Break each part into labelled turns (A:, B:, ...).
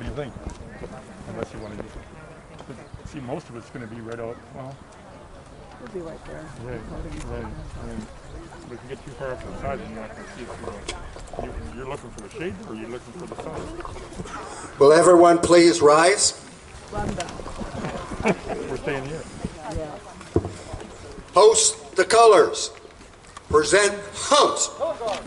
A: do you think? Unless you want to see, most of it's going to be right out. Well,
B: We'll be right there.
A: Right. I mean, if we get too far up to the side, then you're not going to see it through. You're looking for the shade, or you're looking for the sun?
C: Will everyone please rise?
B: Run down.
A: We're staying here.
B: Yeah.
C: Host the colors. Present humps.
D: Forward.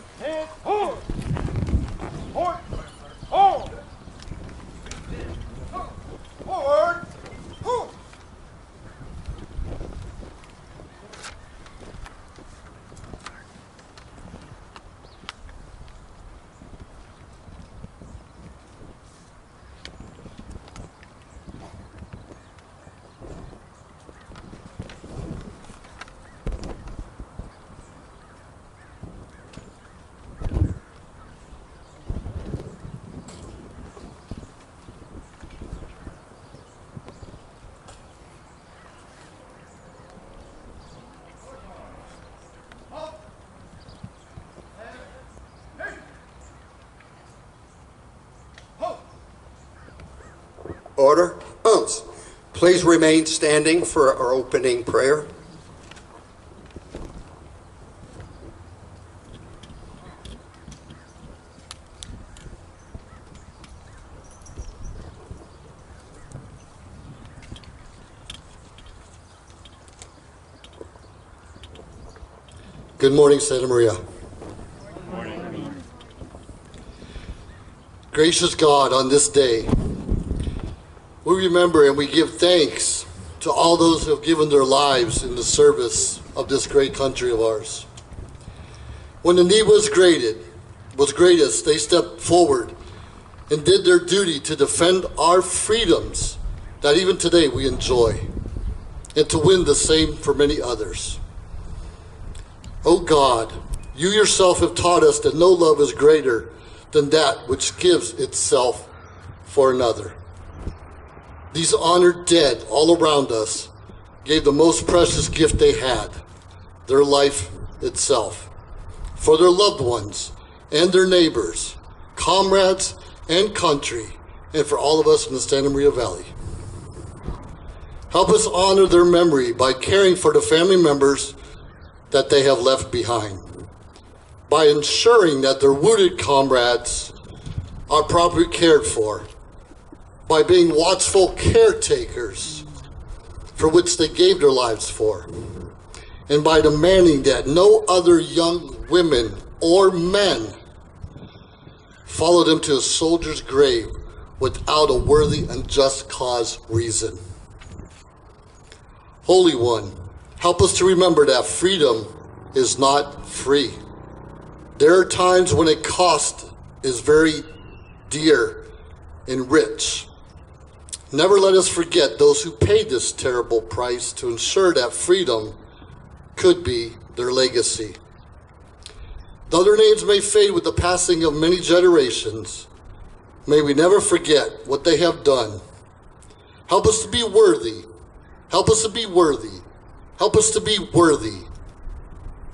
C: Order. Humps. Please remain standing for our opening prayer. Good morning, Santa Maria.
A: Good morning.
C: Gracious God, on this day, we remember and we give thanks to all those who have given their lives in the service of this great country of ours. When the need was greatest, they stepped forward and did their duty to defend our freedoms that even today we enjoy, and to win the same for many others. Oh God, you yourself have taught us that no love is greater than that which gives itself for another. These honored dead all around us gave the most precious gift they had, their life itself, for their loved ones and their neighbors, comrades and country, and for all of us in the Santa Maria Valley. Help us honor their memory by caring for the family members that they have left behind, by ensuring that their wounded comrades are properly cared for, by being watchful caretakers for which they gave their lives for, and by demanding that no other young women or men follow them to a soldier's grave without a worthy and just cause reason. Holy One, help us to remember that freedom is not free. There are times when a cost is very dear and rich. Never let us forget those who paid this terrible price to ensure that freedom could be their legacy. Though their names may fade with the passing of many generations, may we never forget what they have done. Help us to be worthy. Help us to be worthy. Help us to be worthy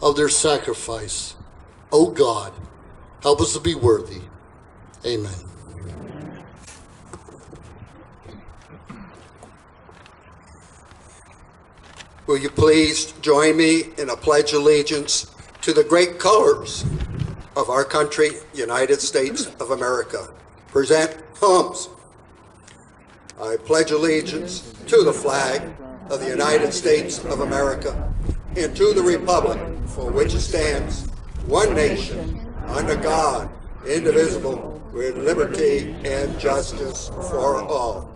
C: of their sacrifice. Oh God, help us to be worthy. Amen. Will you please join me in a pledge of allegiance to the great colors of our country, United States of America. Present humps. I pledge allegiance to the flag of the United States of America and to the republic for which it stands, one nation, under God, indivisible, with liberty and justice for all.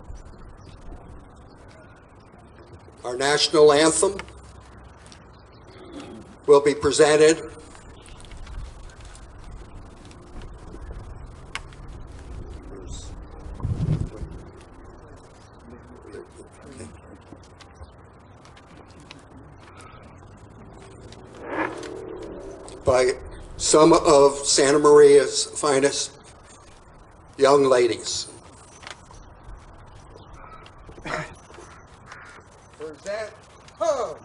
C: Our national anthem will be presented by some of Santa Maria's finest young ladies. Present home.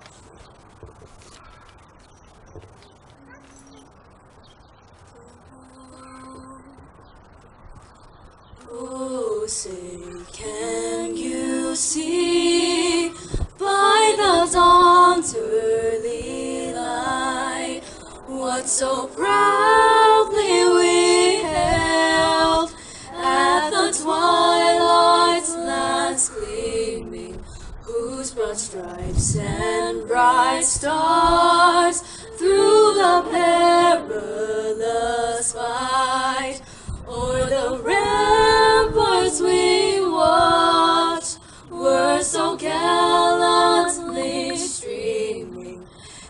E: Oh, say, can you see by the dawn's early light what so proudly we hailed at the twilight's last gleaming, whose broad stripes and bright stars through the perilous fight o'er the ramparts we watched were so gallantly streaming,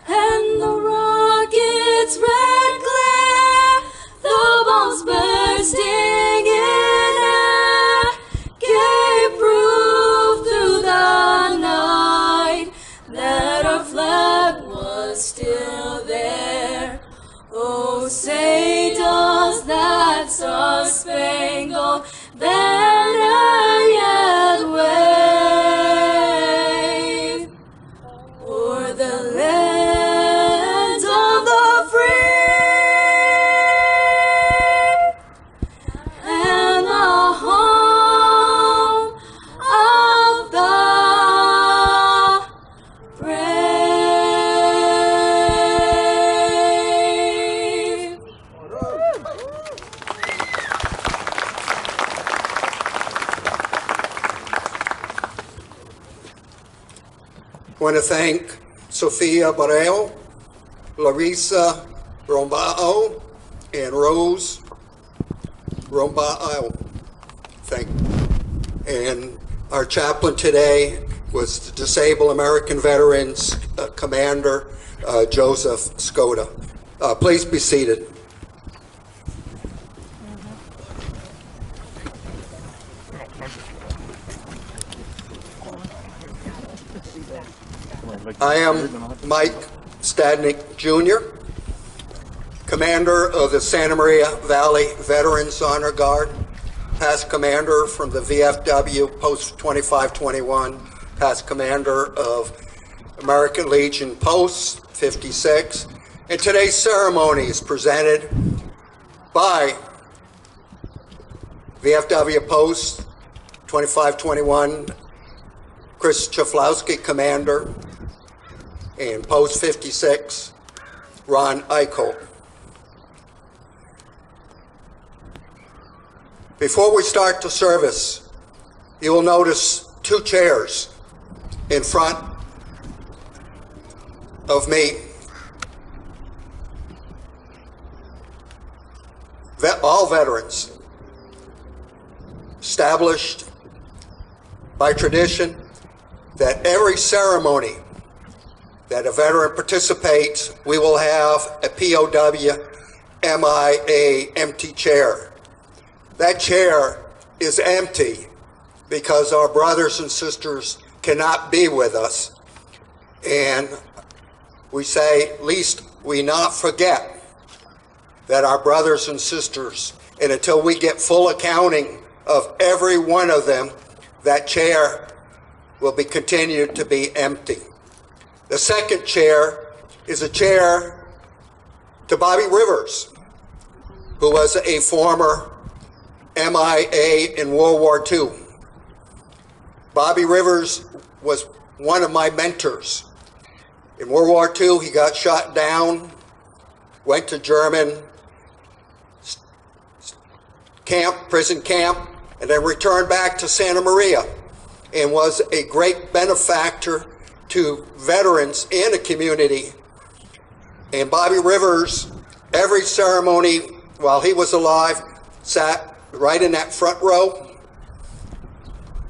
E: and the rocket's red glare, the bombs bursting in air, gave proof through the night that our flag was still there. Oh, say does that star-spangled banner yet wave o'er the land of the free and the home of the brave.
F: I want to thank Sophia Barrell, Larissa Rombao, and Rose Rombao. And our chaplain today was the Disabled American Veterans Commander Joseph Skoda. Please be seated. I am Mike Stadnick Jr., Commander of the Santa Maria Valley Veterans Honor Guard, past Commander from the VFW Post 2521, past Commander of American Legion Post 56, and today's ceremony is presented by VFW Post 2521, Chris Chaflowski, Commander, and Post 56, Ron Eichel. Before we start the service, you will notice two chairs in front of me. All veterans, established by tradition that every ceremony that a veteran participates, we will have a POW MIA empty chair. That chair is empty because our brothers and sisters cannot be with us. And we say, least we not forget that our brothers and sisters, and until we get full accounting of every one of them, that chair will be continued to be empty. The second chair is a chair to Bobby Rivers, who was a former MIA in World War II. Bobby Rivers was one of my mentors. In World War II, he got shot down, went to German camp, prison camp, and then returned back to Santa Maria and was a great benefactor to veterans and the community. And Bobby Rivers, every ceremony while he was alive, sat right in that front row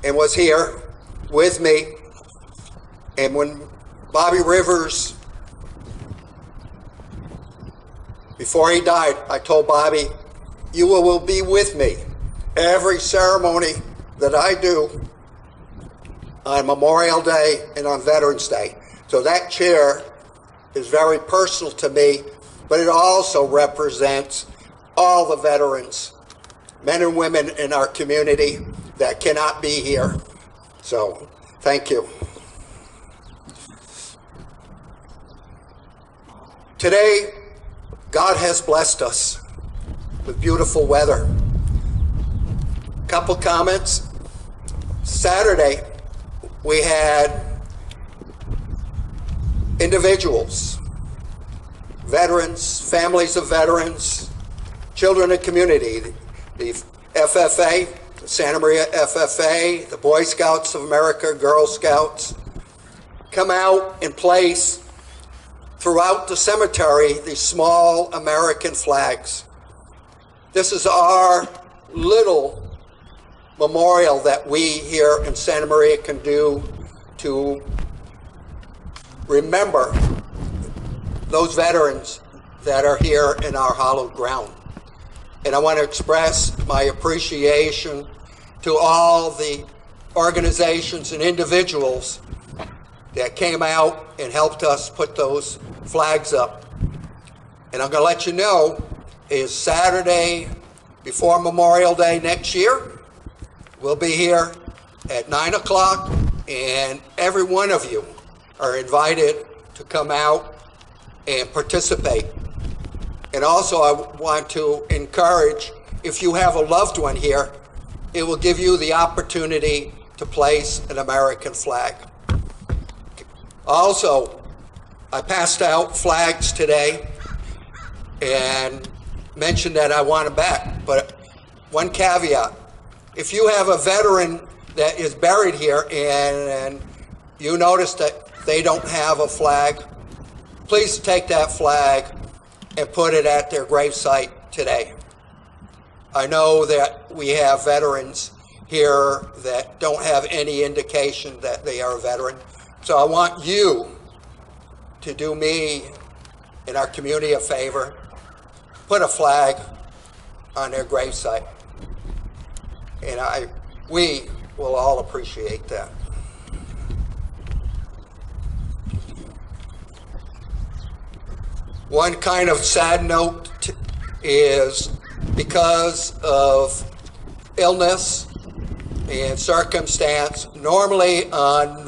F: and was here with me. And when Bobby Rivers, before he died, I told Bobby, you will be with me every ceremony that I do on Memorial Day and on Veterans Day. So that chair is very personal to me, but it also represents all the veterans, men and women in our community that cannot be here. So, thank you. Today, God has blessed us with beautiful weather. Couple comments. Saturday, we had individuals, veterans, families of veterans, children and community, the FFA, the Santa Maria FFA, the Boy Scouts of America, Girl Scouts, come out and place throughout the cemetery these small American flags. This is our little memorial that we here in Santa Maria can do to remember those veterans that are here in our hallowed ground. And I want to express my appreciation to all the organizations and individuals that came out and helped us put those flags up. And I'm going to let you know, is Saturday before Memorial Day next year. We'll be here at 9 o'clock, and every one of you are invited to come out and participate. And also I want to encourage, if you have a loved one here, it will give you the opportunity to place an American flag. Also, I passed out flags today and mentioned that I want them back, but one caveat. If you have a veteran that is buried here and you notice that they don't have a flag, please take that flag and put it at their gravesite today. I know that we have veterans here that don't have any indication that they are a veteran. So I want you to do me and our community a favor. Put a flag on their gravesite. And we will all appreciate that. One kind of sad note is because of illness and circumstance, normally on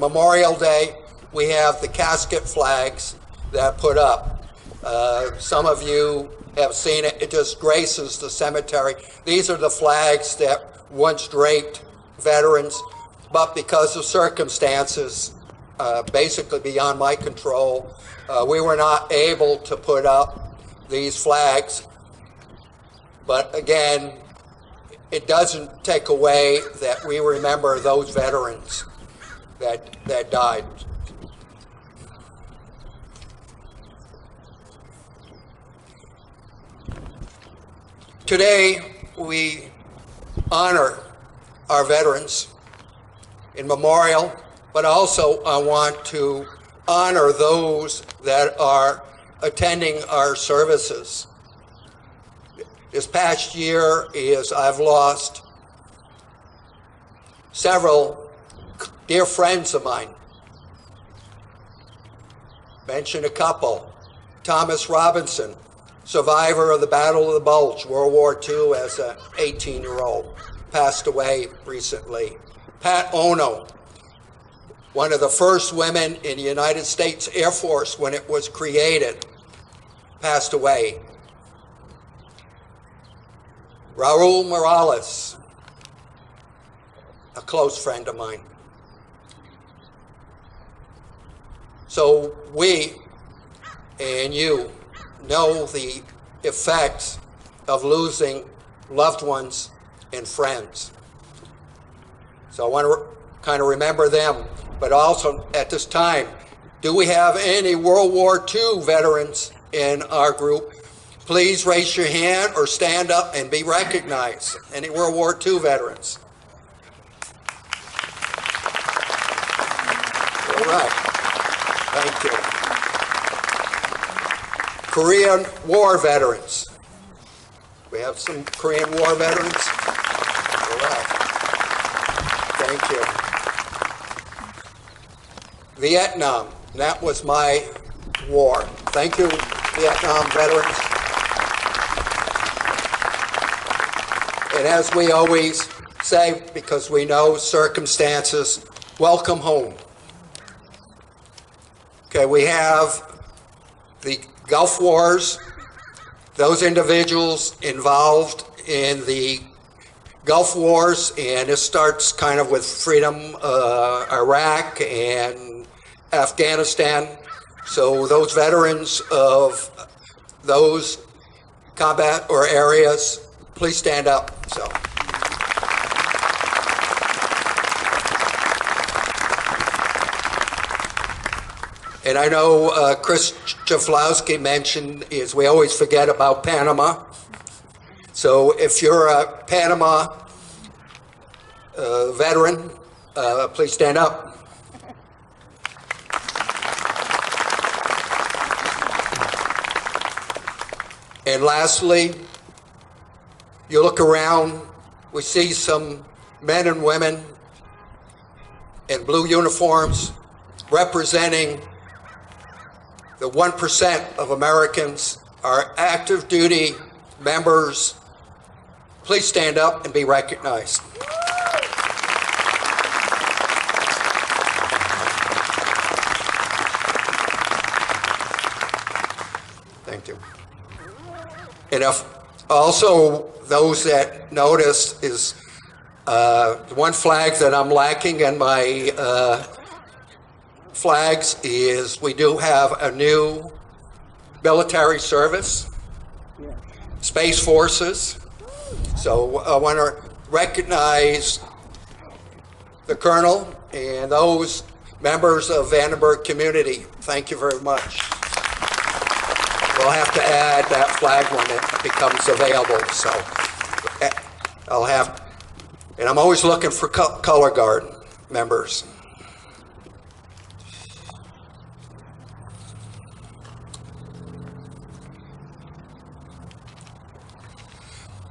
F: Memorial Day, we have the casket flags that are put up. Some of you have seen it. It just graces the cemetery. These are the flags that once draped veterans, but because of circumstances, basically beyond my control, we were not able to put up these flags. But again, it doesn't take away that we remember those veterans that died. Today, we honor our veterans in memorial, but also I want to honor those that are attending our services. This past year I've lost several dear friends of mine. Mention a couple. Thomas Robinson, survivor of the Battle of the Bulge, World War II, as an 18-year-old, passed away recently. Pat Ono, one of the first women in the United States Air Force when it was created, passed away. Raul Morales, a close friend of mine. So we and you know the effects of losing loved ones and friends. So I want to kind of remember them, but also at this time, do we have any World War II veterans in our group? Please raise your hand or stand up and be recognized. Any World War II veterans? All right. Thank you. Korean War veterans. We have some Korean War veterans? All right. Thank you. Vietnam. That was my war. Thank you, Vietnam veterans. And as we always say, because we know circumstances, welcome home. Okay, we have the Gulf Wars, those individuals involved in the Gulf Wars, and this starts kind of with freedom, Iraq and Afghanistan. So those veterans of those combat or areas, please stand up. So. And I know Cris Barcomb mentioned is we always forget about Panama. So if you're a Panama veteran, please stand up. And lastly, you look around, we see some men and women in blue uniforms representing the 1% of Americans are active duty members. Please stand up and be recognized. Thank you. And if also those that notice is one flag that I'm lacking in my flags is we do have a new military service, Space Forces. So I want to recognize the Colonel and those members of Vandenberg community. Thank you very much. We'll have to add that flag when it becomes available. So I'll have, and I'm always looking for color guard members.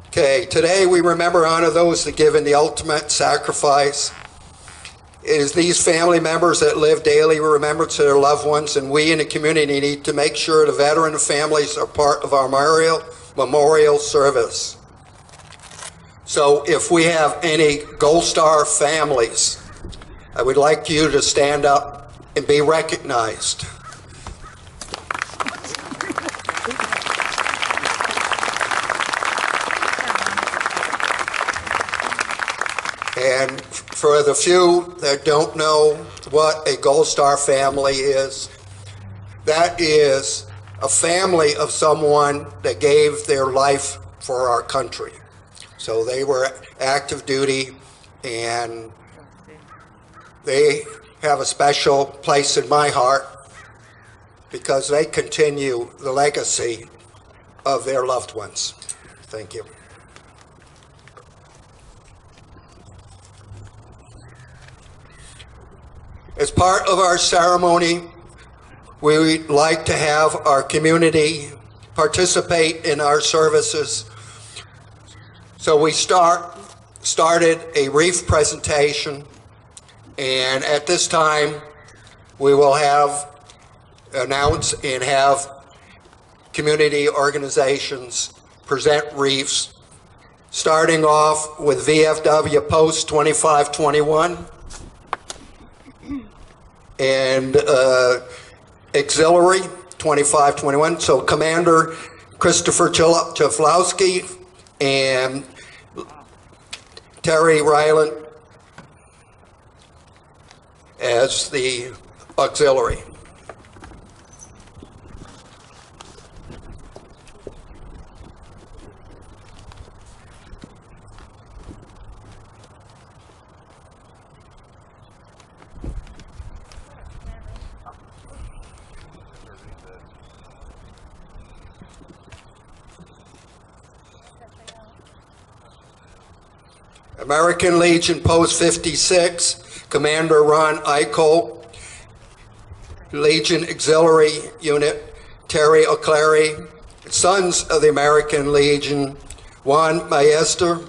F: Okay, today we remember and honor those that give in the ultimate sacrifice. It is these family members that live daily remembrance to their loved ones, and we in the community need to make sure the veteran families are part of our memorial service. So if we have any Gold Star families, I would like you to stand up and be recognized. And for the few that don't know what a Gold Star family is, that is a family of someone that gave their life for our country. So they were active duty, and they have a special place in my heart because they continue the legacy of their loved ones. Thank you. As part of our ceremony, we would like to have our community participate in our services. So we started a wreath presentation, and at this time we will announce and have community organizations present wreaths, starting off with VFW Post 2521 and Auxiliary 2521. So Commander Christopher Chaflowski and Terry Ryland as the auxiliary. American Legion Post 56, Commander Ron Eichel. Legion Auxiliary Unit, Terry O'Cleary. Sons of the American Legion, Juan Maester.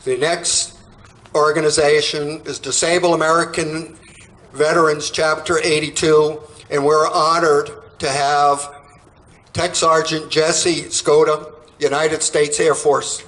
F: The next organization is Disabled American Veterans Chapter 82, and we're honored to have Tech Sergeant Jesse Skoda, United States Air Force.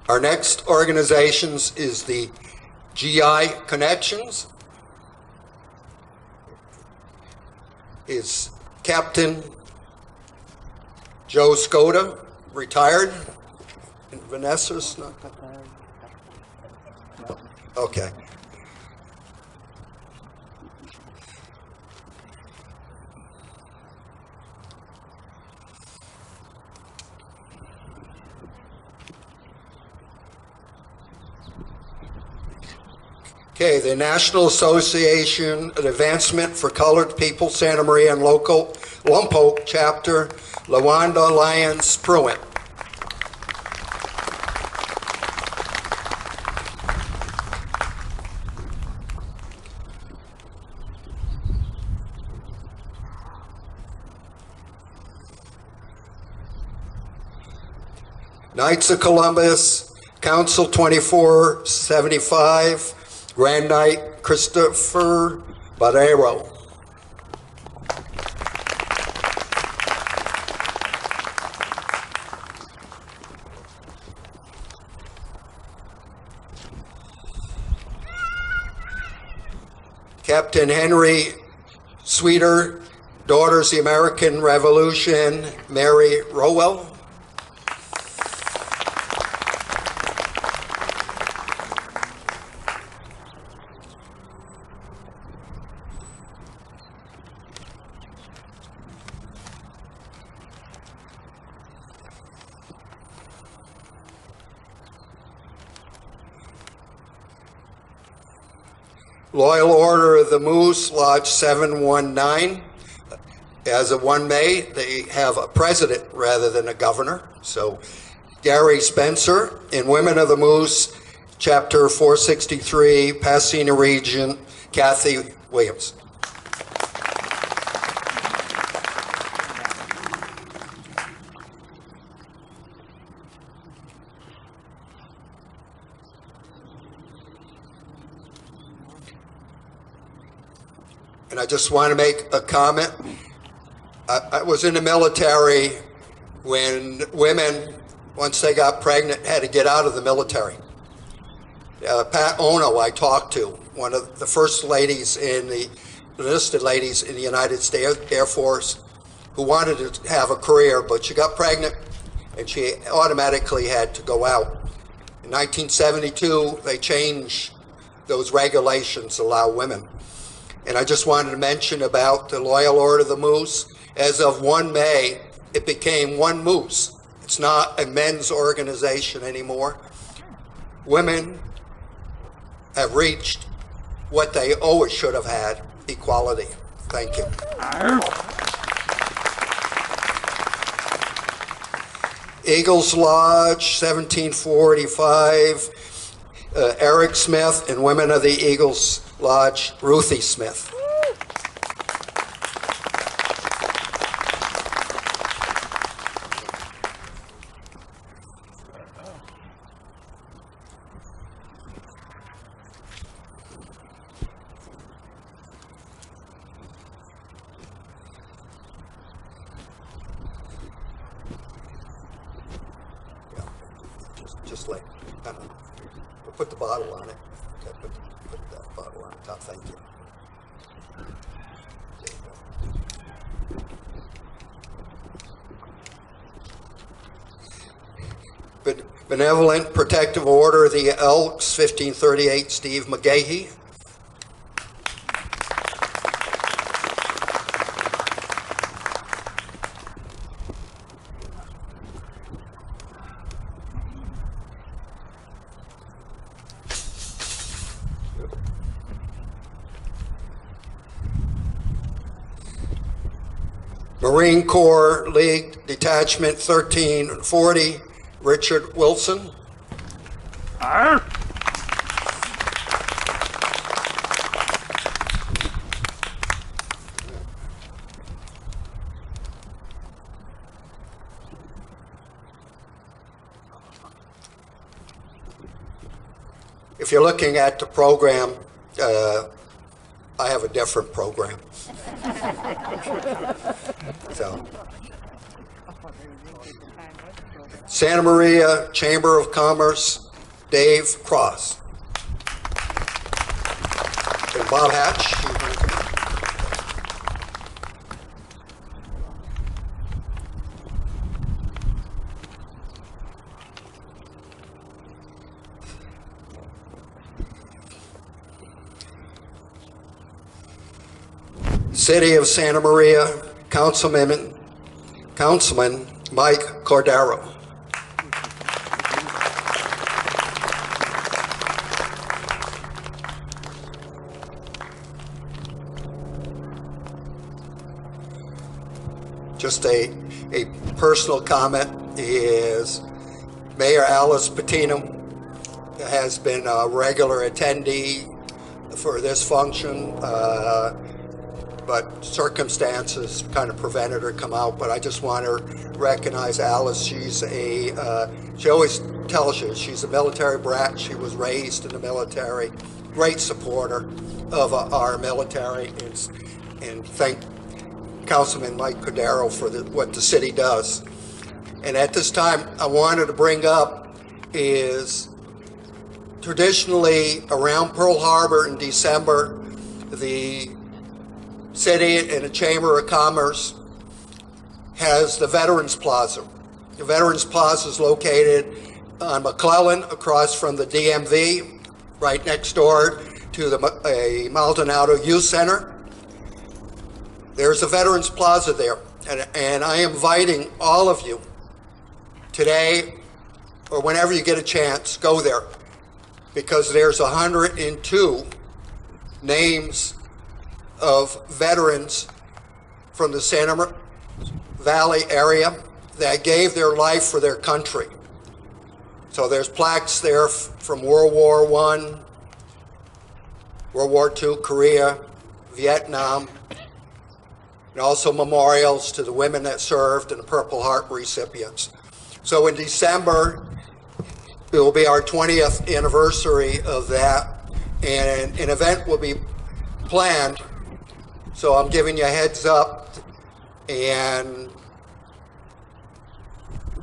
F: Our next organizations is the GI Connections. Is Captain Joe Skoda, retired. And Vanessa's not? Okay. Okay, the National Association of Advancement for Colored People, Santa Maria and Lompoc Chapter, LaWanda Lyons Pruitt. Knights of Columbus, Council 2475, Grand Knight Christopher Barrero. Captain Henry Sweeter, Daughters of the American Revolution, Mary Rowell. Loyal Order of the Moose, Lodge 719. As of 1 May, they have a president rather than a governor. So Gary Spencer. In Women of the Moose, Chapter 463, Pasadena Region, Kathy Williams. And I just want to make a comment. I was in the military when women, once they got pregnant, had to get out of the military. Pat Ono, I talked to, one of the first ladies in the enlisted ladies in the United States Air Force, who wanted to have a career, but she got pregnant and she automatically had to go out. In 1972, they changed those regulations to allow women. And I just wanted to mention about the Loyal Order of the Moose. As of 1 May, it became one moose. It's not a men's organization anymore. Women have reached what they always should have had, equality. Thank you. Eagles Lodge, 1745, Eric Smith, and Women of the Eagles Lodge, Ruthie Smith. Just like, we'll put the bottle on it. Okay, put that bottle on top. Thank you. Benevolent Protective Order of the Elks, 1538, Steve McGahee. Marine Corps League Detachment 1340, Richard Wilson.
A: Arr!
F: If you're looking at the program, I have a different program. So, Santa Maria Chamber of Commerce, Dave Cross. And Bob Hatch. City of Santa Maria, Councilman Mike Cordero. Just a personal comment is Mayor Alice Patino has been a regular attendee for this function. But circumstances kind of prevented her come out. But I just want to recognize Alice. She's she always tells you she's a military brat. She was raised in the military. Great supporter of our military, and thank Councilman Mike Cordero for what the city does. And at this time, I wanted to bring up is traditionally around Pearl Harbor in December, the City and the Chamber of Commerce has the Veterans Plaza. The Veterans Plaza is located on McClellan across from the DMV, right next door to the Maldonado Youth Center. There's a Veterans Plaza there, and I am inviting all of you today or whenever you get a chance, go there, because there's 102 names of veterans from the Santa Valley area that gave their life for their country. So there's plaques there from World War I, World War II, Korea, Vietnam, and also memorials to the women that served and the Purple Heart recipients. So in December, it will be our 20th anniversary of that, and an event will be planned. So I'm giving you a heads up, and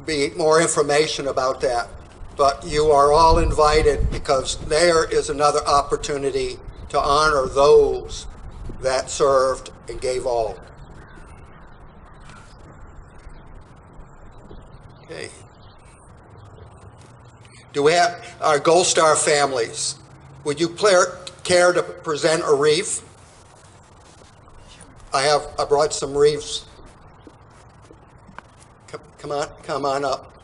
F: be more information about that. But you are all invited, because there is another opportunity to honor those that served and gave all. Okay. Do we have our Gold Star families? Would you care to present a wreath? I brought some wreaths. Come on up.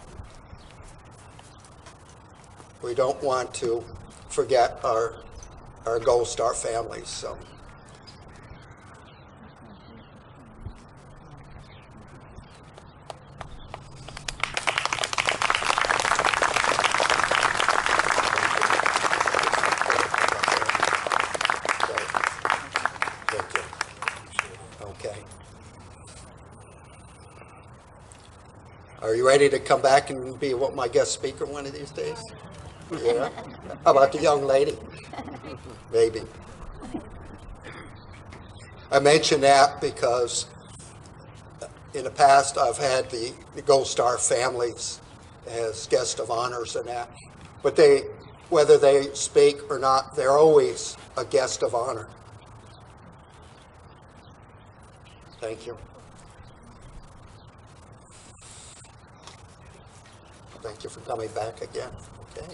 F: We don't want to forget our Gold Star families. So. Are you ready to come back and be my guest speaker one of these days? Yeah? How about the young lady? Maybe. I mention that because in the past I've had the Gold Star families as guest of honors and that. But whether they speak or not, they're always a guest of honor. Thank you. Thank you for coming back again. Okay.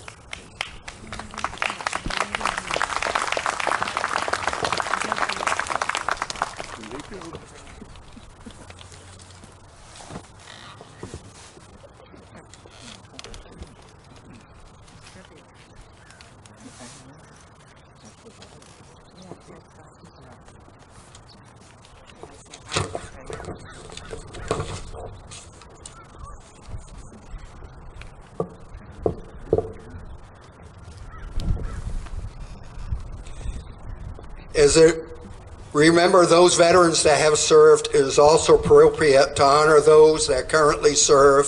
F: As it remember those veterans that have served, it is also appropriate to honor those that currently serve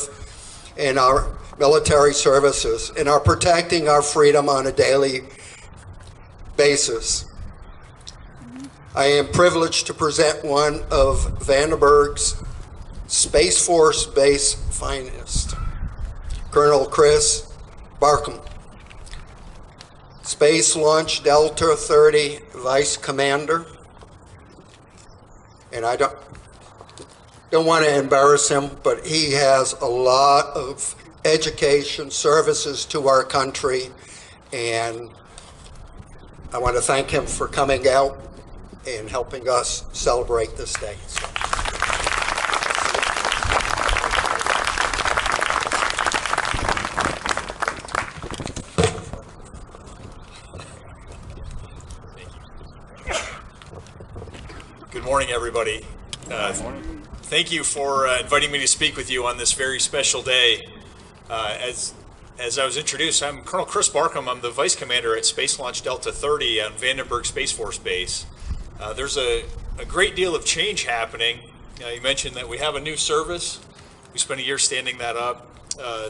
F: in our military services and are protecting our freedom on a daily basis. I am privileged to present one of Vandenberg's Space Force Base finest, Colonel Cris Barcomb, Space Lauch Delta 30 Vice Commander. And I don't want to embarrass him, but he has a lot of education services to our country, and I want to thank him for coming out and helping us celebrate this day.
G: Good morning, everybody. Thank you for inviting me to speak with you on this very special day. As I was introduced, I'm Colonel Cris Barcomb. I'm the Vice Commander at Space Lauch Delta 30 on Vandenberg Space Force Base. There's a great deal of change happening. You mentioned that we have a new service. We spent a year standing that up.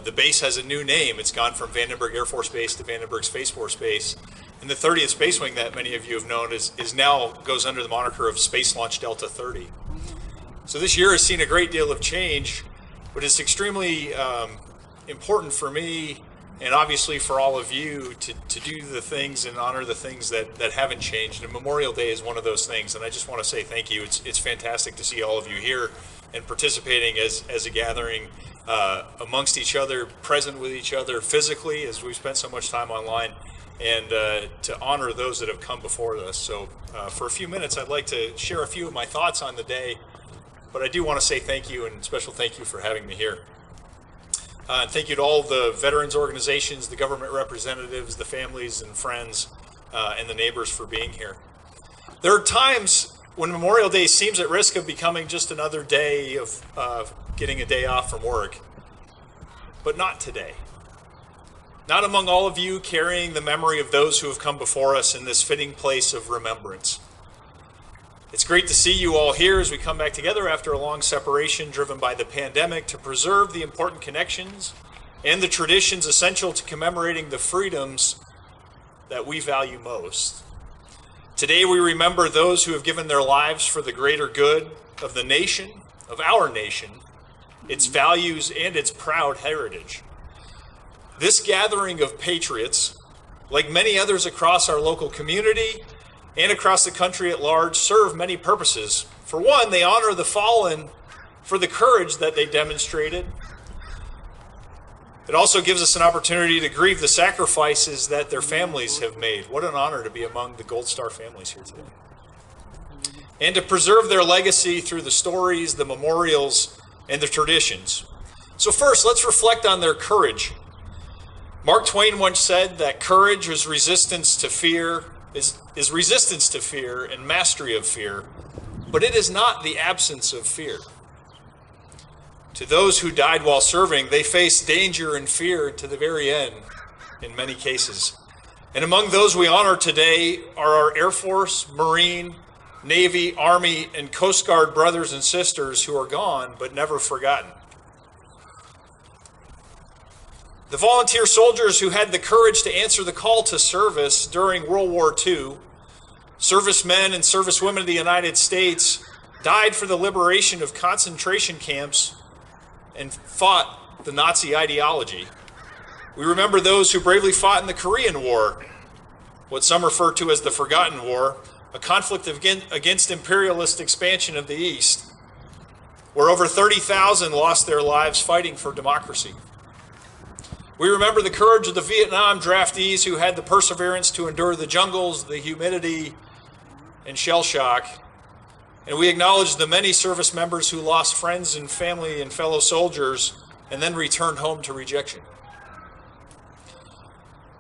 G: The base has a new name. It's gone from Vandenberg Air Force Base to Vandenberg Space Force Base. And the 30th Space Wing that many of you have known is now goes under the moniker of Space Lauch Delta 30. So this year has seen a great deal of change, but it's extremely important for me and obviously for all of you to do the things and honor the things that haven't changed. And Memorial Day is one of those things, and I just want to say thank you. It's fantastic to see all of you here and participating as a gathering amongst each other, present with each other physically as we've spent so much time online, and to honor those that have come before us. So for a few minutes, I'd like to share a few of my thoughts on the day, but I do want to say thank you and special thank you for having me here. And thank you to all the veterans organizations, the government representatives, the families and friends, and the neighbors for being here. There are times when Memorial Day seems at risk of becoming just another day of getting a day off from work, but not today. Not among all of you carrying the memory of those who have come before us in this fitting place of remembrance. It's great to see you all here as we come back together after a long separation driven by the pandemic to preserve the important connections and the traditions essential to commemorating the freedoms that we value most. Today we remember those who have given their lives for the greater good of the nation, of our nation, its values and its proud heritage. This gathering of patriots, like many others across our local community and across the country at large, serve many purposes. For one, they honor the fallen for the courage that they demonstrated. It also gives us an opportunity to grieve the sacrifices that their families have made. What an honor to be among the Gold Star families here today. And to preserve their legacy through the stories, the memorials, and the traditions. So first, let's reflect on their courage. Mark Twain once said that courage is resistance to fear, is resistance to fear and mastery of fear, but it is not the absence of fear. To those who died while serving, they faced danger and fear to the very end in many cases. And among those we honor today are our Air Force, Marine, Navy, Army, and Coast Guard brothers and sisters who are gone but never forgotten. The volunteer soldiers who had the courage to answer the call to service during World War II, servicemen and servicewomen of the United States, died for the liberation of concentration camps and fought the Nazi ideology. We remember those who bravely fought in the Korean War, what some refer to as the Forgotten War, a conflict against imperialist expansion of the East, where over 30,000 lost their lives fighting for democracy. We remember the courage of the Vietnam draftees who had the perseverance to endure the jungles, the humidity, and shell shock. And we acknowledge the many service members who lost friends and family and fellow soldiers and then returned home to rejection.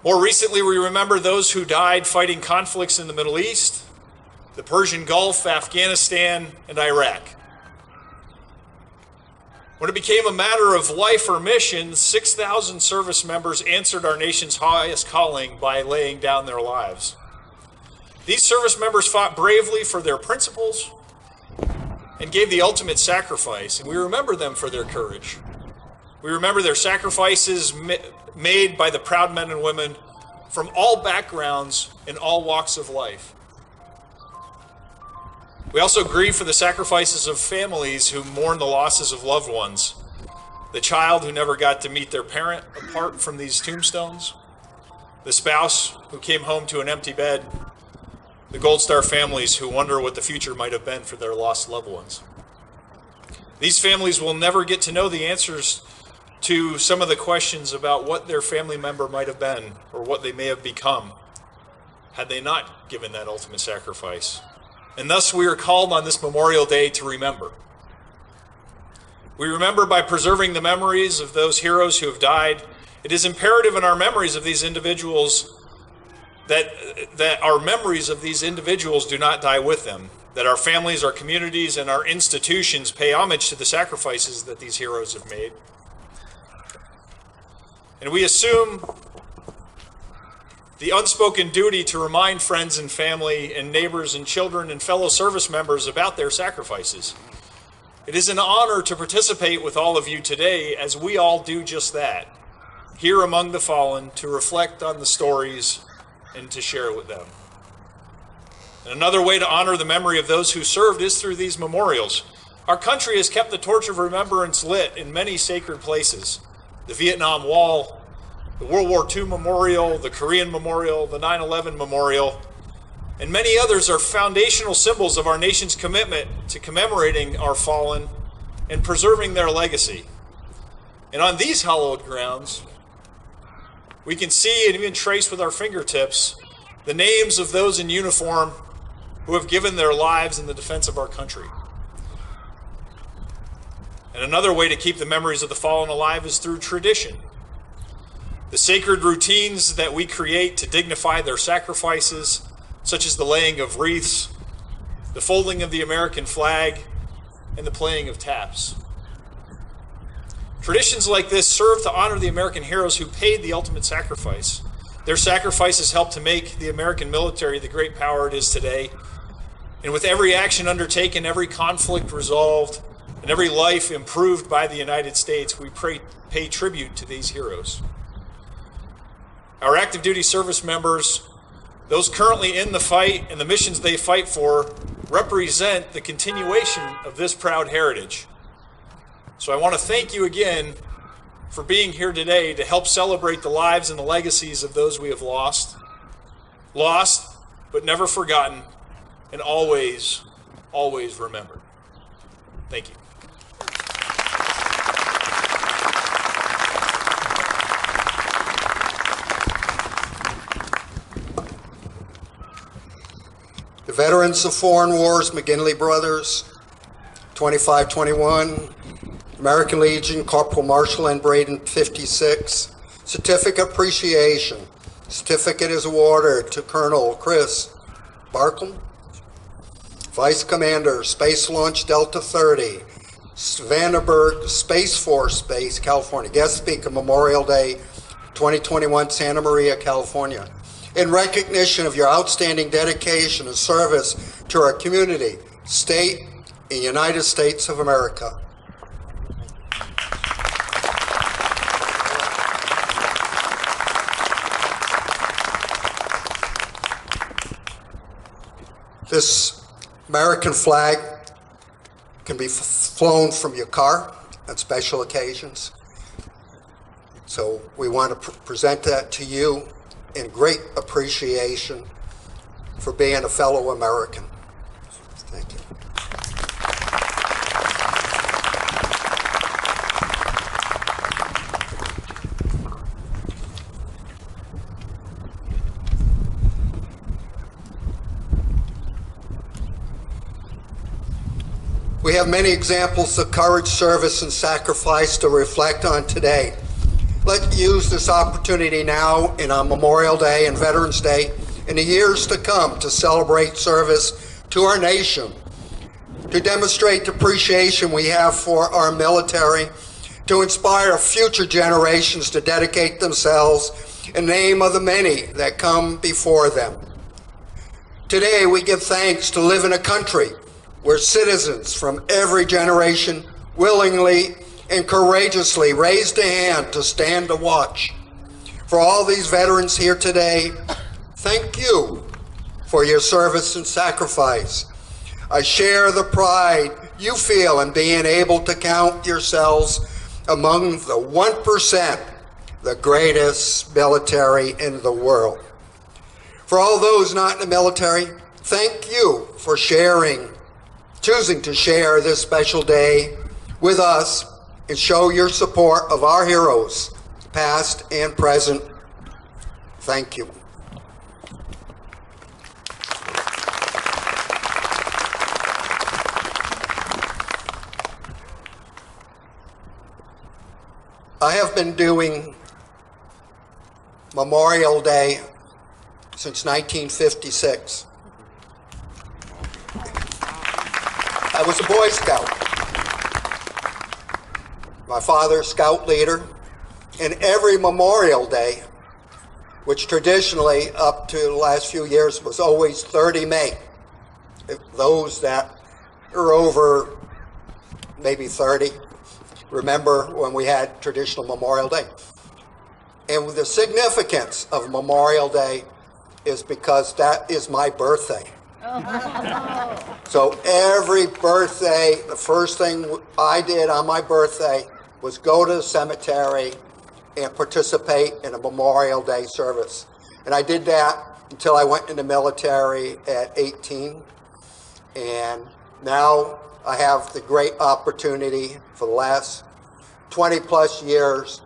G: More recently, we remember those who died fighting conflicts in the Middle East, the Persian Gulf, Afghanistan, and Iraq. When it became a matter of life or mission, 6,000 service members answered our nation's highest calling by laying down their lives. These service members fought bravely for their principles and gave the ultimate sacrifice, and we remember them for their courage. We remember their sacrifices made by the proud men and women from all backgrounds and all walks of life. We also grieve for the sacrifices of families who mourn the losses of loved ones, the child who never got to meet their parent apart from these tombstones, the spouse who came home to an empty bed, the Gold Star families who wonder what the future might have been for their lost loved ones. These families will never get to know the answers to some of the questions about what their family member might have been or what they may have become had they not given that ultimate sacrifice. And thus we are called on this Memorial Day to remember. We remember by preserving the memories of those heroes who have died. It is imperative in our memories of these individuals that our memories of these individuals do not die with them, that our families, our communities, and our institutions pay homage to the sacrifices that these heroes have made. And we assume the unspoken duty to remind friends and family and neighbors and children and fellow service members about their sacrifices. It is an honor to participate with all of you today as we all do just that, here among the fallen, to reflect on the stories and to share with them. And another way to honor the memory of those who served is through these memorials. Our country has kept the torch of remembrance lit in many sacred places. The Vietnam Wall, the World War II Memorial, the Korean Memorial, the 9/11 Memorial, and many others are foundational symbols of our nation's commitment to commemorating our fallen and preserving their legacy. And on these hallowed grounds, we can see and even trace with our fingertips the names of those in uniform who have given their lives in the defense of our country. And another way to keep the memories of the fallen alive is through tradition. The sacred routines that we create to dignify their sacrifices, such as the laying of wreaths, the folding of the American flag, and the playing of taps. Traditions like this serve to honor the American heroes who paid the ultimate sacrifice. Their sacrifices helped to make the American military the great power it is today. And with every action undertaken, every conflict resolved, and every life improved by the United States, we pay tribute to these heroes. Our active duty service members, those currently in the fight and the missions they fight for, represent the continuation of this proud heritage. So I want to thank you again for being here today to help celebrate the lives and the legacies of those we have lost but never forgotten, and always, always remembered. Thank you.
F: The Veterans of Foreign Wars, McGinley Brothers, 2521, American Legion, Corporal Marshall N. Braden, 56. Certificate Appreciation. Certificate is awarded to Colonel Cris Barcomb, Vice Commander, Space Lauch Delta 30, Vandenberg Space Force Base, California. Guest speaker, Memorial Day, 2021, Santa Maria, California. In recognition of your outstanding dedication and service to our community, state, and United States of America. This American flag can be flown from your car on special occasions. So we want to present that to you in great appreciation for being a fellow American. Thank you. We have many examples of courage, service, and sacrifice to reflect on today. Let's use this opportunity now in our Memorial Day and Veterans Day in the years to come to celebrate service to our nation, to demonstrate the appreciation we have for our military, to inspire future generations to dedicate themselves in the name of the many that come before them, Today, we give thanks to live in a country where citizens from every generation willingly and courageously raised a hand to stand to watch. For all these veterans here today, thank you for your service and sacrifice. I share the pride you feel in being able to count yourselves among the 1%, the greatest military in the world. For all those not in the military, thank you for choosing to share this special day with us and show your support of our heroes, past and present. Thank you. I have been doing Memorial Day since 1956. I was a Boy Scout. My father, Scout leader, and every Memorial Day, which traditionally up to the last few years was always 30 May. Those that are over maybe 30 remember when we had traditional Memorial Day. And the significance of Memorial Day is because that is my birthday. So every birthday, the first thing I did on my birthday was go to the cemetery and participate in a Memorial Day service. And I did that until I went in the military at 18. And now I have the great opportunity for the last 20 plus years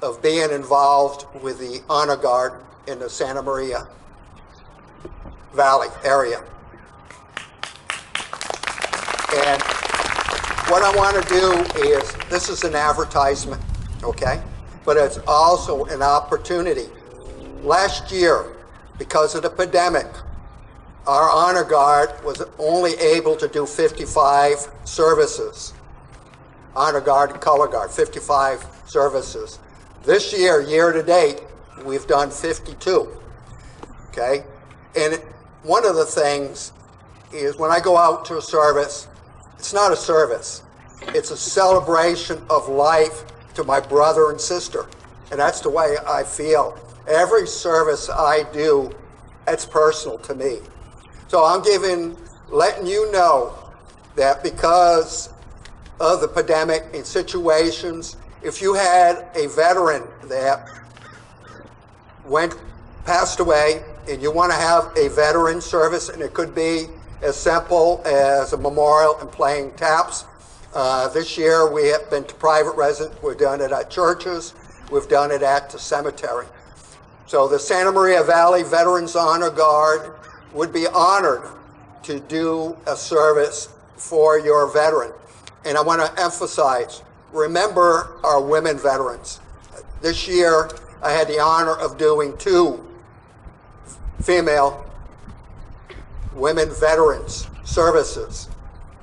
F: of being involved with the Honor Guard in the Santa Maria Valley area. And what I want to do is, this is an advertisement, okay? But it's also an opportunity. Last year, because of the pandemic, our Honor Guard was only able to do 55 services. Honor Guard and Color Guard, 55 services. This year, year to date, we've done 52, okay? And one of the things is when I go out to a service, it's not a service. It's a celebration of life to my brother and sister. And that's the way I feel. Every service I do, it's personal to me. So I'm letting you know that because of the pandemic and situations, if you had a veteran that passed away and you want to have a veteran service, and it could be as simple as a memorial and playing taps. This year we have been to private residence, we've done it at churches, we've done it at the cemetery. So the Santa Maria Valley Veterans Honor Guard would be honored to do a service for your veteran. And I want to emphasize, remember our women veterans. This year I had the honor of doing 2 female women veterans services.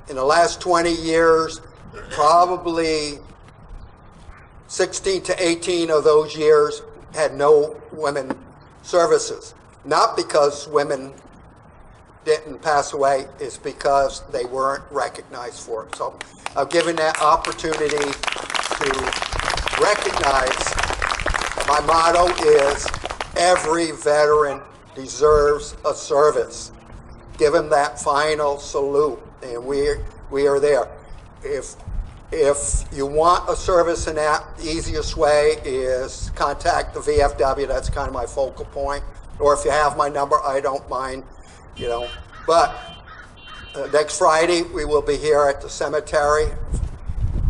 F: In the last 20 years, probably 16 to 18 of those years had no women services. Not because women didn't pass away, it's because they weren't recognized for it. So I'm giving that opportunity to recognize. My motto is every veteran deserves a service. Give him that final salute, and we are there. If you want a service in that, the easiest way is contact the VFW. That's kind of my focal point. Or if you have my number, I don't mind, But next Friday, we will be here at the cemetery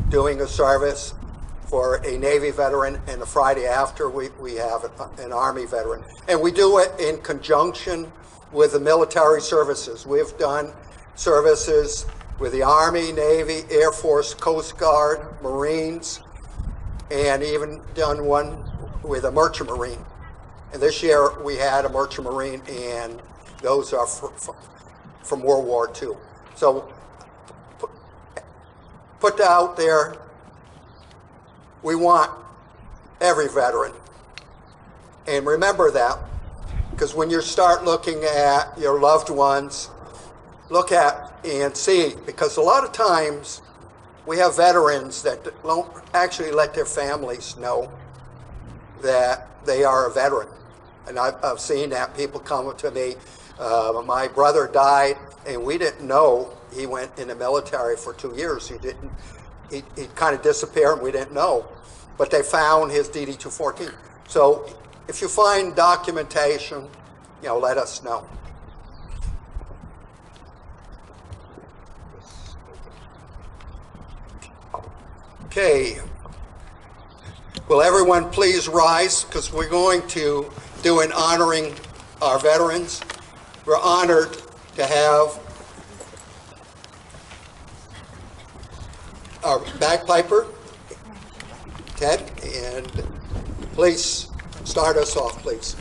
F: doing a service for a Navy veteran, and the Friday after, we have an Army veteran. And we do it in conjunction with the military services. We've done services with the Army, Navy, Air Force, Coast Guard, Marines, and even done one with a Merchant Marine. And this year we had a Merchant Marine, and those are from World War II. So put out there, we want every veteran. And remember that, because when you start looking at your loved ones, look at and see, because a lot of times we have veterans that don't actually let their families know that they are a veteran. And I've seen that. People come to me, my brother died and we didn't know he went in the military for 2 years. He kind of disappeared and we didn't know. But they found his DD-214. So if you find documentation, let us know. Okay. Will everyone please rise, because we're going to do an honoring our veterans. We're honored to have our bagpiper, Ted, and please start us off, please.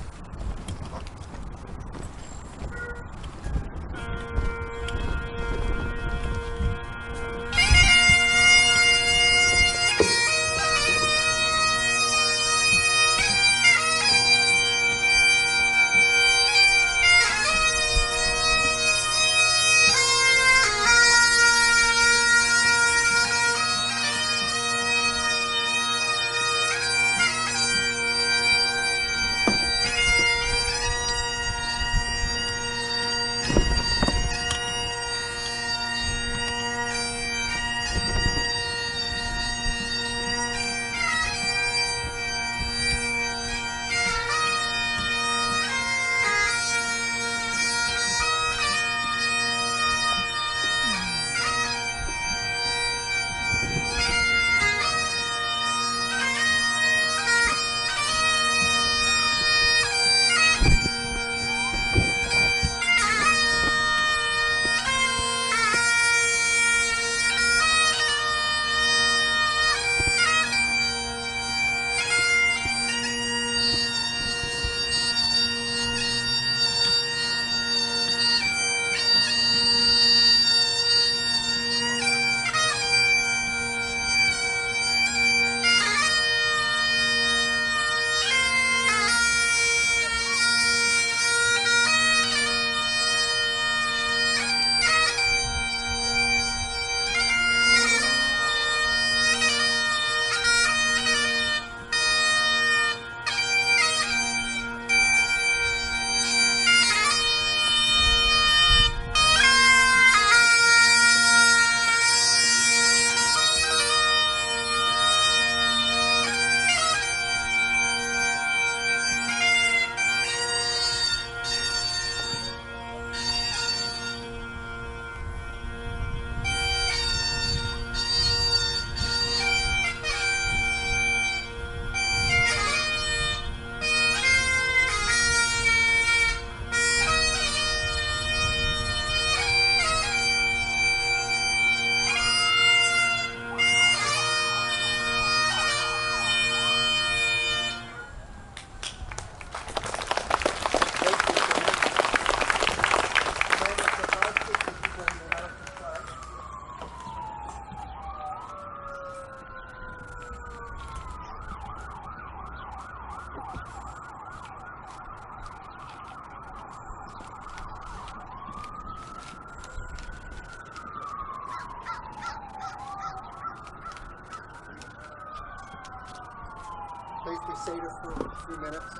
F: Please be seated for a few minutes.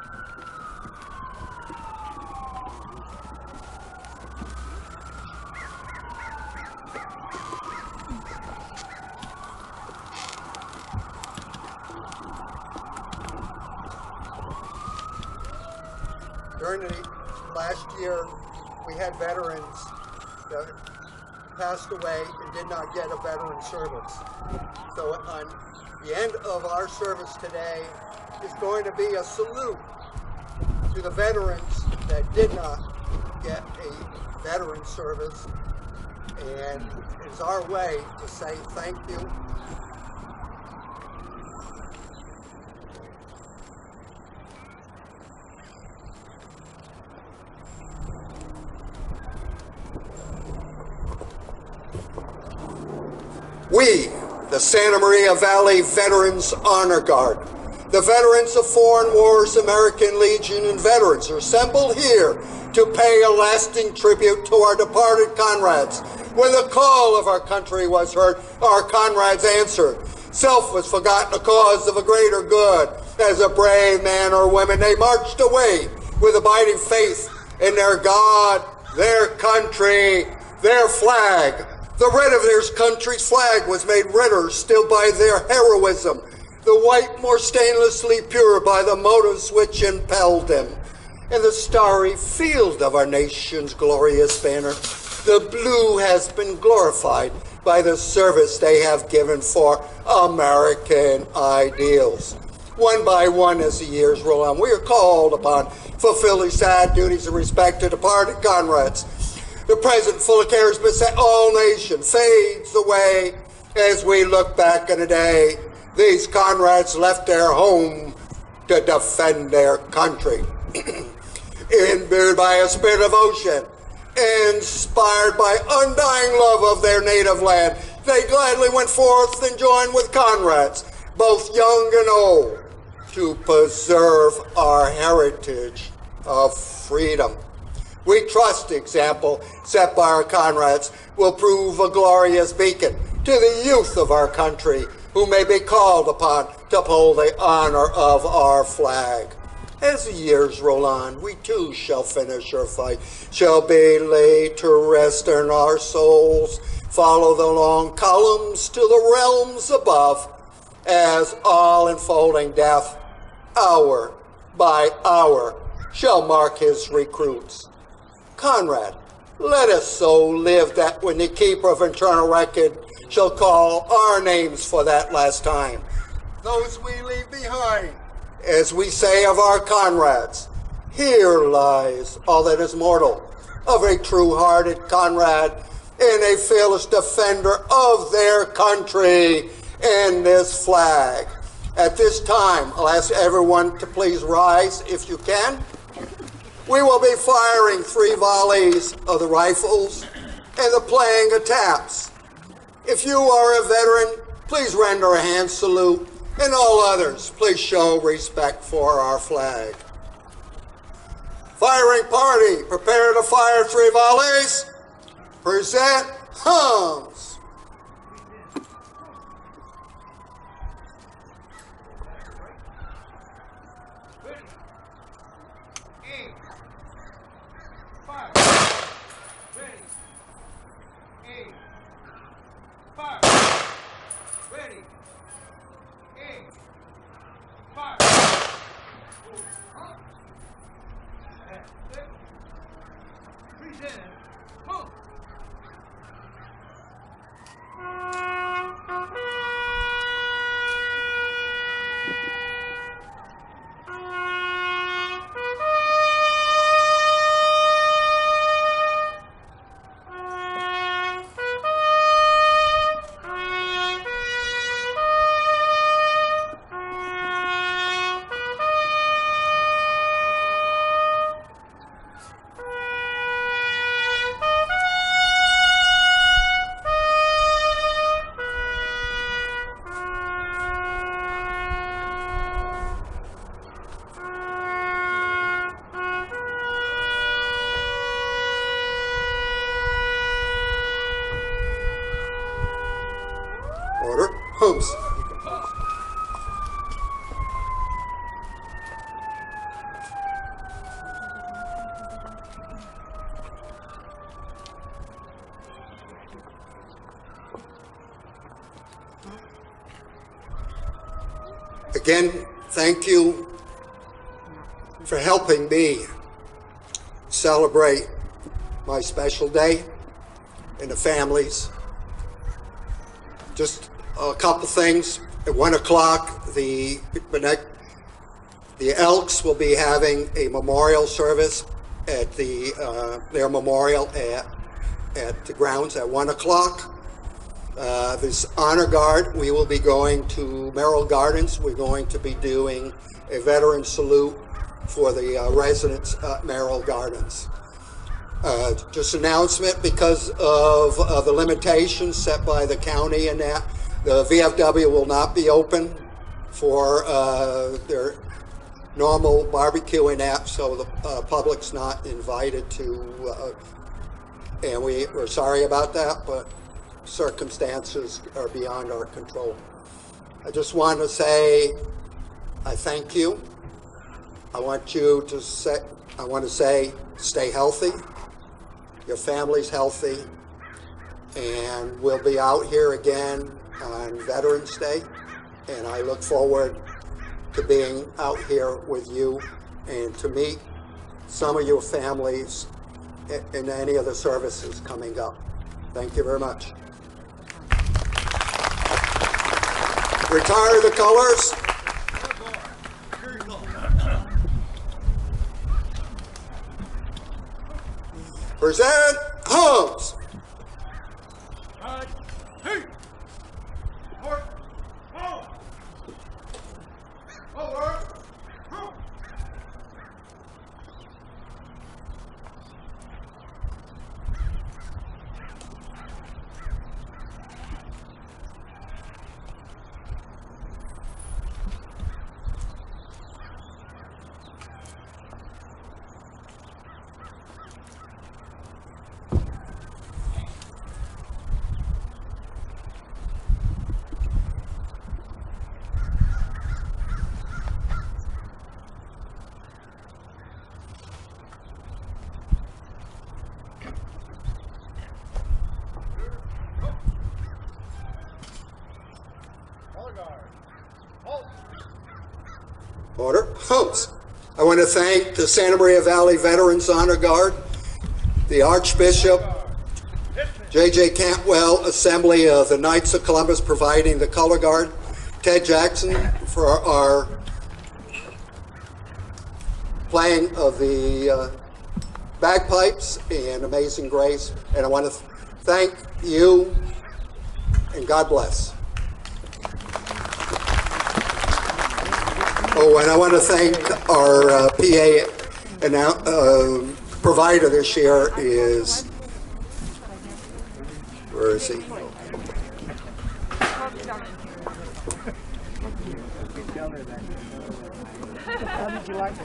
F: During the last year, we had veterans that passed away and did not get a veteran service. So on the end of our service today is going to be a salute to the veterans that did not get a veteran service, and it's our way to say thank you. We, the Santa Maria Valley Veterans Honor Guard, The veterans of foreign wars, American Legion, and veterans are assembled here to pay a lasting tribute to our departed comrades. When the call of our country was heard, our comrades answered. Self was forgotten, the cause of a greater good. As a brave man or woman, they marched away with abiding faith in their God, their country, their flag. The red of their country's flag was made redder still by their heroism, the white more stainlessly pure by the motives which impelled them. In the starry field of our nation's glorious banner, the blue has been glorified by the service they have given for American ideals. One by one, as the years roll on, we are called upon to fulfill these sad duties in respect to departed comrades. The present, full of cares beset all nations, fades away as we look back in a day. These comrades left their home to defend their country. Imbued by a spirit of ocean, inspired by undying love of their native land, they gladly went forth and joined with comrades, both young and old, to preserve our heritage of freedom. We trust the example set by our comrades will prove a glorious beacon to the youth of our country, who may be called upon to uphold the honor of our flag. As the years roll on, we too shall finish our fight, shall be laid to rest in our souls, follow the long columns to the realms above, as all enfolding death, hour by hour, shall mark his recruits. Conrad, let us so live that when the keeper of eternal record shall call our names for that last time, those we leave behind, as we say of our comrades, here lies all that is mortal of a true-hearted comrade and a fearless defender of their country and this flag. At this time, I'll ask everyone to please rise if you can. We will be firing 3 volleys of the rifles and the playing of taps. If you are a veteran, please render a hand salute, and all others, please show respect for our flag. Firing party, prepare to fire 3 volleys. Present hums. Hums. Again, thank you for helping me celebrate my special day and the families. Just a couple things. At 1 o'clock, the Elks will be having a memorial service at their memorial at the grounds at 1 o'clock. This honor guard, we will be going to Merrill Gardens. We're going to be doing a veteran salute for the residents at Merrill Gardens. Just announcement, because of the limitations set by the county and that, the VFW will not be open for their normal barbecuing act, so the public's not invited to, and we're sorry about that, but circumstances are beyond our control. I just want to say I thank you. I want to say stay healthy, your family's healthy, and we'll be out here again on Veterans Day, and I look forward to being out here with you and to meet some of your families in any of the services coming up. Thank you very much. Retire the colors. Present Holmes. Order. Holmes. I want to thank the Santa Maria Valley Veterans Honor Guard, the Archbishop, J.J. Cantwell Assembly of the Knights of Columbus providing the color guard, Ted Jackson for our playing of the bagpipes and Amazing Grace. And I want to thank you and God bless. Oh, and I want to thank our PA provider this year is, where is he?
B: How did you like it?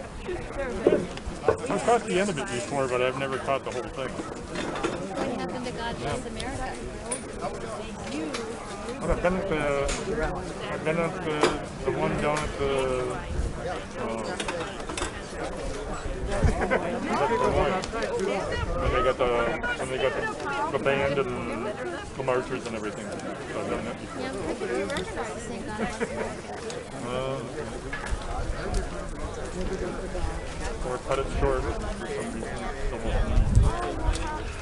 A: I've caught the end of it before, but I've never caught the whole thing.
E: What happened to God Bless America?
A: Well, I've been at the one down at the when they got the band and the marchers and everything. So I've done that before.
E: Yeah, I couldn't recognize the same God Bless America.
A: Or cut it short for some reason.
E: The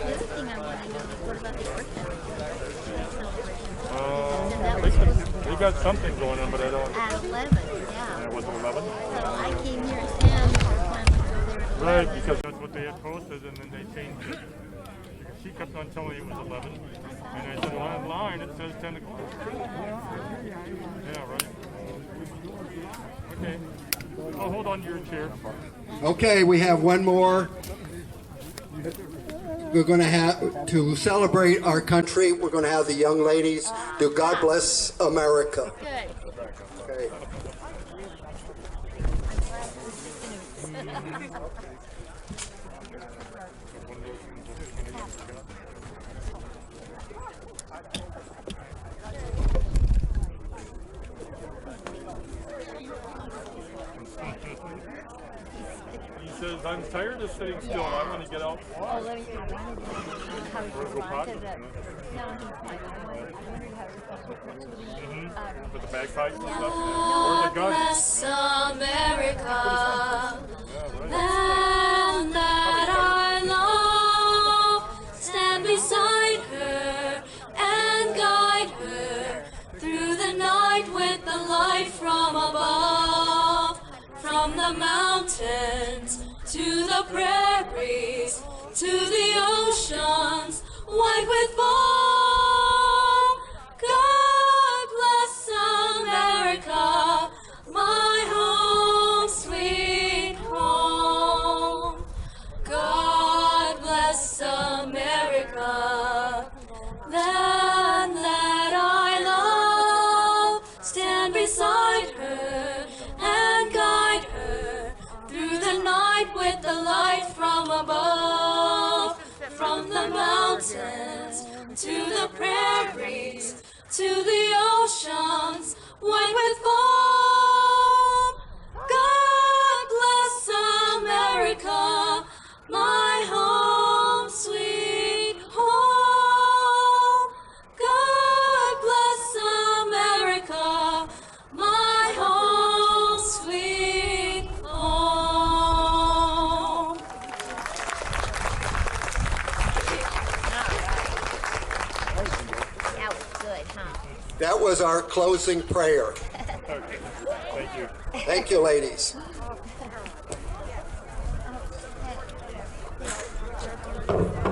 E: other thing I want to know is what about the Earth
A: They got something going on, but I don't.
E: At 11, yeah.
A: Was it 11?
E: So I came here at 10, we were planning to go there at 11.
A: Right, because that's what they had posted, and then they changed it. She kept on telling me it was 11, and I said, well, online it says 10 o'clock. Yeah, right. Okay. I'll hold on to your chair.
F: Okay, we have one more. We're going to have, to celebrate our country, we're going to have the young ladies do God Bless America.
E: Good.
F: Okay.
A: He says, I'm tired of sitting still. I want to get out.
E: Oh, let me see. I wanted to know how he responded to that. No, he's fine. I wondered how he responded
A: With the bagpipes and stuff. Or the
E: God
A: guns.
E: bless America, land that I love. Stand beside her and guide her through the night with the light from above. From the mountains to the prairies to the oceans white with foam. God bless America, my home, sweet home. God bless America, land that I love. Stand beside her
H: bright with the light from above, from the mountains to the prairies, to the oceans, white with foam. God bless America, my home, sweet home. God bless America, my home, sweet home.
E: That was good, huh?
F: That was our closing prayer.
A: Okay, thank you.
F: Thank you, ladies.
E: Okay.